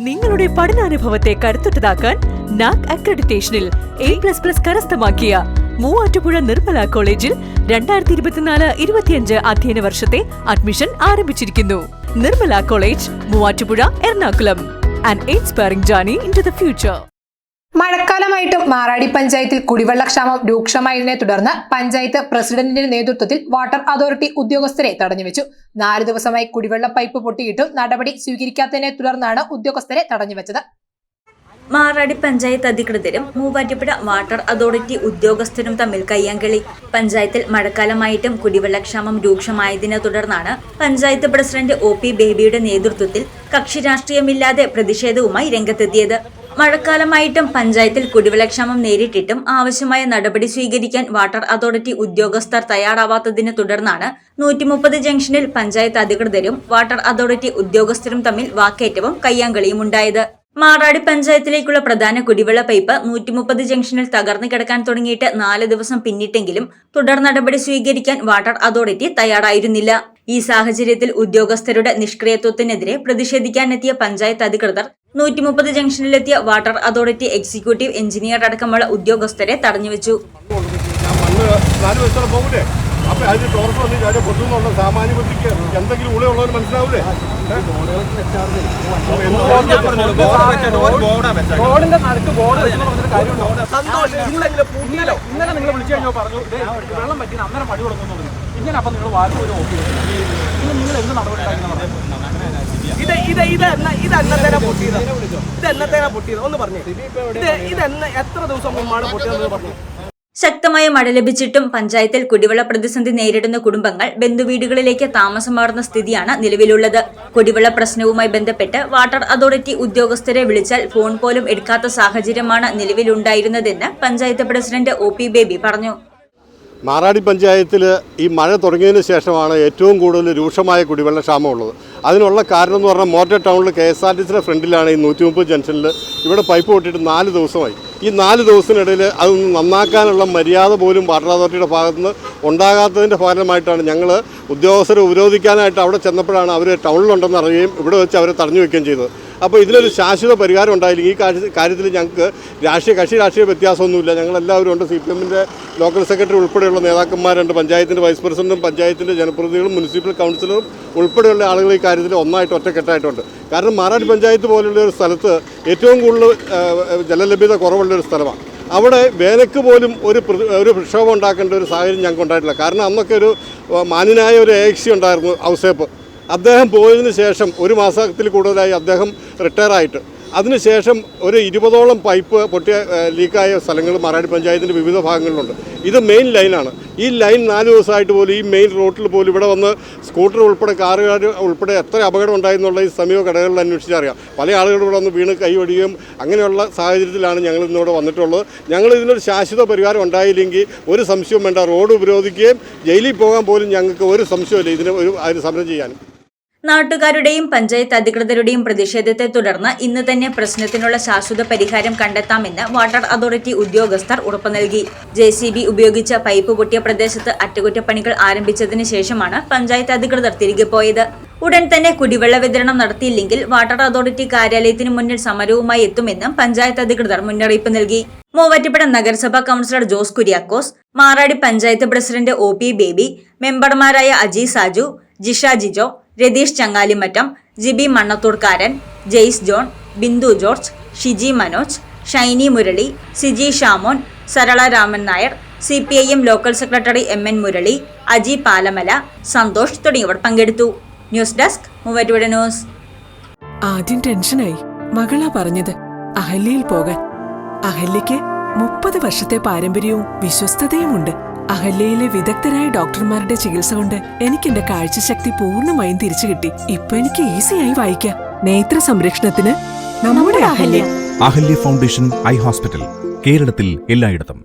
നിങ്ങളുടെ പഠനാനുഭവത്തെ കരുത്തുറ്റതാക്കാൻ NAAC അക്രഡിറ്റേഷനിൽ A++ കരസ്ഥമാക്കിയ മൂവാറ്റുപുഴ നിർമ്മല കോളേജിൽ 2024-25 അധ്യയന വർഷത്തെ അഡ്മിഷൻ ആരംഭിച്ചിരിക്കുന്നു. Nirmala college, Muvattupuzha, Ernakulam. An inspiring journey into the future. മഴക്കാലമായിട്ടും മാറാടി പഞ്ചായത്തിൽ കുടിവെള്ളക്ഷാമം രൂക്ഷമായതിനെ തുടർന്ന് പഞ്ചായത്ത് പ്രസിഡന്റിന്റെ നേതൃത്വത്തിൽ വാട്ടർ അതോറിറ്റി ഉദ്യോഗസ്ഥരെ തടഞ്ഞുവെച്ചു. 4 ദിവസമായി കുടിവെള്ള പൈപ്പ് പൊട്ടിയിട്ടും നടപടി സ്വീകരിക്കാത്തതിനെ തുടർന്നാണ് ഉദ്യോഗസ്ഥരെ തടഞ്ഞുവെച്ചത്. മാറാടി പഞ്ചായത്ത് അധികൃതരും മൂവാറ്റുപുഴ വാട്ടർ അതോറിറ്റി ഉദ്യോഗസ്ഥരും തമ്മിൽ കയ്യാങ്കളി. പഞ്ചായത്തിൽ മഴക്കാലമായിട്ടും കുടിവെള്ളക്ഷാമം രൂക്ഷമായതിനെ തുടർന്നാണ് പഞ്ചായത്ത് പ്രസിഡന്റ് OP ബേബിയുടെ നേതൃത്വത്തിൽ കക്ഷി രാഷ്ട്രീയമില്ലാതെ പ്രതിഷേധവുമായി രംഗത്തെത്തിയത്. മഴക്കാലമായിട്ടും പഞ്ചായത്തിൽ കുടിവെള്ളക്ഷാമം നേരിട്ടിട്ടും ആവശ്യമായ നടപടി സ്വീകരിക്കാൻ വാട്ടർ അതോറിറ്റി ഉദ്യോഗസ്ഥർ തയ്യാറാവാത്തതിനെ തുടർന്നാണ് 130 ജംഗ്ഷനിൽ പഞ്ചായത്ത് അധികൃതരും വാട്ടർ അതോറിറ്റി ഉദ്യോഗസ്ഥരും തമ്മിൽ വാക്കേറ്റവും കയ്യാങ്കളിയും ഉണ്ടായത്. മാറാടി പഞ്ചായത്തിലേക്കുള്ള പ്രധാന കുടിവെള്ള പൈപ്പ് 130 ജംഗ്ഷനിൽ തകർന്നു കിടക്കാൻ തുടങ്ങിയിട്ട് 4 ദിവസം പിന്നിട്ടെങ്കിലും തുടർ നടപടി സ്വീകരിക്കാൻ വാട്ടർ അതോറിറ്റി തയ്യാറായിരുന്നില്ല. ഈ സാഹചര്യത്തിൽ ഉദ്യോഗസ്ഥരുടെ നിഷ്ക്രിയത്വത്തിനെതിരെ പ്രതിഷേധിക്കാനെത്തിയ പഞ്ചായത്ത് അധികൃതർ 130 ജംഗ്ഷനിലെത്തിയ വാട്ടർ അതോറിറ്റി എക്സിക്യൂട്ടീവ് എഞ്ചിനീയർ അടക്കമുള്ള ഉദ്യോഗസ്ഥരെ തടഞ്ഞുവെച്ചു. അപ്പൊ അതിന് ടോർച്ച് വന്ന് കാര്യം പൊട്ടുന്നുള്ള സാമാന്യ ബുദ്ധിക്ക് എന്തെങ്കിലും ഉള്ളിലുള്ളവർ മനസ്സിലാവൂലേ? ബോർഡിന്റെ നടുക്ക് ബോർഡ് സന്തോഷം. നിങ്ങളെങ്കിലും ഇന്നലെ നിങ്ങൾ വിളിച്ചു കഴിഞ്ഞാൽ പറഞ്ഞു വെള്ളം പറ്റി അന്നേരം പടി കൊടുക്കുന്നു. ഇങ്ങനെ അപ്പൊ നിങ്ങൾ വാർത്ത ഒരു ഓഫീസ് ഇന്ന് നിങ്ങൾ എന്ത് നടപടി ഇതെന്നത്തേനാ പൊട്ടിയത് ഒന്ന് പറഞ്ഞു. ഇതെന്ന എത്ര ദിവസം മുമ്പാണ് പൊട്ടിയതെന്ന് പറഞ്ഞു. ശക്തമായ മഴ ലഭിച്ചിട്ടും പഞ്ചായത്തിൽ കുടിവെള്ള പ്രതിസന്ധി നേരിടുന്ന കുടുംബങ്ങൾ ബന്ധുവീടുകളിലേക്ക് താമസം മാറുന്ന സ്ഥിതിയാണ് നിലവിലുള്ളത്. കുടിവെള്ള പ്രശ്നവുമായി ബന്ധപ്പെട്ട് വാട്ടർ അതോറിറ്റി ഉദ്യോഗസ്ഥരെ വിളിച്ചാൽ ഫോൺ പോലും എടുക്കാത്ത സാഹചര്യമാണ് നിലവിലുണ്ടായിരുന്നതെന്ന് പഞ്ചായത്ത് പ്രസിഡന്റ് OP ബേബി പറഞ്ഞു. മാറാടി പഞ്ചായത്തിൽ ഈ മഴ തുടങ്ങിയതിന് ശേഷമാണ് ഏറ്റവും കൂടുതൽ രൂക്ഷമായ കുടിവെള്ള ക്ഷാമം ഉള്ളത്. അതിനുള്ള കാരണം എന്ന് പറഞ്ഞാൽ മോട്ടർ ടൗണിൽ KSRTCയുടെ ഫ്രണ്ടിലാണ് ഈ 130 ജംഗ്ഷനിൽ ഇവിടെ പൈപ്പ് പൊട്ടിയിട്ട് 4 ദിവസമായി. ഈ 4 ദിവസത്തിനിടയിൽ അതൊന്ന് നന്നാക്കാനുള്ള മര്യാദ പോലും വാട്ടർ അതോറിറ്റിയുടെ ഭാഗത്തുനിന്ന് ഉണ്ടാകാത്തതിൻ്റെ ഫലമായിട്ടാണ് ഞങ്ങൾ ഉദ്യോഗസ്ഥരെ ഉപരോധിക്കാനായിട്ട് അവിടെ ചെന്നപ്പോഴാണ് അവർ ടൗണിലുണ്ടെന്ന് അറിയുകയും ഇവിടെ വെച്ച് അവരെ തടഞ്ഞു വയ്ക്കുകയും ചെയ്തത്. അപ്പോൾ ഇതിനൊരു ശാശ്വത പരിഹാരം ഉണ്ടായില്ലെങ്കിൽ ഈ കാര്യത്തിൽ ഞങ്ങൾക്ക് രാഷ്ട്രീയ വ്യത്യാസമൊന്നുമില്ല. ഞങ്ങളെല്ലാവരും ഉണ്ട്. CPMൻ്റെ ലോക്കൽ സെക്രട്ടറി ഉൾപ്പെടെയുള്ള നേതാക്കന്മാരുണ്ട്. പഞ്ചായത്തിൻ്റെ വൈസ് പ്രസിഡന്റും പഞ്ചായത്തിൻ്റെ ജനപ്രതിനിധികളും മുനിസിപ്പൽ കൗൺസിലറും ഉൾപ്പെടെയുള്ള ആളുകൾ ഈ കാര്യത്തിൽ ഒറ്റക്കെട്ടായിട്ടുണ്ട്. കാരണം മാറാടി പഞ്ചായത്ത് പോലുള്ള ഒരു സ്ഥലത്ത് ഏറ്റവും കൂടുതൽ ജലലഭ്യത കുറവുള്ളൊരു സ്ഥലമാണ്. അവിടെ വേനൽക്ക് പോലും ഒരു പ്രക്ഷോഭം ഉണ്ടാക്കേണ്ട ഒരു സാഹചര്യം ഞങ്ങൾക്ക് ഉണ്ടായിട്ടില്ല. കാരണം അന്നൊക്കെ ഒരു മാന്യനായ ഒരു AXC ഉണ്ടായിരുന്നു, ഔസേപ്പ്. അദ്ദേഹം പോയതിന് ശേഷം 1 മാസത്തിൽ കൂടുതലായി അദ്ദേഹം റിട്ടയറായിട്ട്. അതിനുശേഷം ഒരു 20ഓളം പൈപ്പ് പൊട്ടിയ ലീക്കായ സ്ഥലങ്ങൾ മാറാടി പഞ്ചായത്തിൻ്റെ വിവിധ ഭാഗങ്ങളിലുണ്ട്. ഇത് മെയിൻ ലൈനാണ്. ഈ ലൈൻ 4 ദിവസമായിട്ട് പോലും ഈ മെയിൻ റോഡിൽ പോലും ഇവിടെ വന്ന് സ്കൂട്ടർ ഉൾപ്പെടെ കാറുകാർ ഉൾപ്പെടെ എത്ര അപകടം ഉണ്ടായെന്നുള്ള ഈ സമീപ കടകളിൽ അന്വേഷിച്ചറിയാം. പല ആളുകളും ഇവിടെ വന്ന് വീണ് കൈവടിയും അങ്ങനെയുള്ള സാഹചര്യത്തിലാണ് ഞങ്ങൾ ഇന്നിവിടെ വന്നിട്ടുള്ളത്. ഞങ്ങൾ ഇതിനൊരു ശാശ്വത പരിഹാരം ഉണ്ടായില്ലെങ്കിൽ ഒരു സംശയവും വേണ്ട, റോഡ് ഉപരോധിക്കുകയും ജയിലിൽ പോകാൻ പോലും ഞങ്ങൾക്ക് ഒരു സംശയമില്ല അതിന് സമരം ചെയ്യാനും. നാട്ടുകാരുടെയും പഞ്ചായത്ത് അധികൃതരുടെയും പ്രതിഷേധത്തെ തുടർന്ന് ഇന്ന് തന്നെ പ്രശ്നത്തിനുള്ള ശാശ്വത പരിഹാരം കണ്ടെത്താമെന്ന് വാട്ടർ അതോറിറ്റി ഉദ്യോഗസ്ഥർ ഉറപ്പു നൽകി. JCB ഉപയോഗിച്ച് പൈപ്പ് പൊട്ടിയ പ്രദേശത്ത് അറ്റകുറ്റപ്പണികൾ ആരംഭിച്ചതിന് ശേഷമാണ് പഞ്ചായത്ത് അധികൃതർ തിരികെ പോയത്. ഉടൻ തന്നെ കുടിവെള്ള വിതരണം നടത്തിയില്ലെങ്കിൽ വാട്ടർ അതോറിറ്റി കാര്യാലയത്തിന് മുന്നിൽ സമരവുമായി എത്തുമെന്നും പഞ്ചായത്ത് അധികൃതർ മുന്നറിയിപ്പ് നൽകി. മൂവാറ്റുപുഴ നഗരസഭാ councillor Jose Kuriakose, Maradi panchayat president OP Baby, മെമ്പർമാരായ Aji Saju, Jisha Jijo, Ratheesh Changalimattam, Jibi Mannathoorkaran, Jaise John, Bindu George, Shiji Manoj, Shiny Murali, Siji Shamon, Sarala Raman Nair, CPIM local secretary MN Murali, Aji Palamala, Santhosh തുടങ്ങിയവർ പങ്കെടുത്തു. News desk, Muvattupuzha news. ആദ്യം ടെൻഷനായി. മകളാ പറഞ്ഞത് അഹല്യയിൽ പോകാൻ. അഹല്യയ്ക്ക് 30 വർഷത്തെ പാരമ്പര്യവും വിശ്വസ്തതയുമുണ്ട്. അഹല്യയിലെ വിദഗ്ധരായ ഡോക്ടർമാരുടെ ചികിത്സ കൊണ്ട് എനിക്ക് എന്റെ കാഴ്ചശക്തി പൂർണ്ണമായും തിരിച്ചു കിട്ടി. ഇപ്പൊ എനിക്ക് ഈസിയായി വായിക്കാം. നേത്ര സംരക്ഷണത്തിന് നമ്മുടെ Ahalya. Ahalya foundation eye hospital, കേരളത്തിൽ എല്ലായിടത്തും.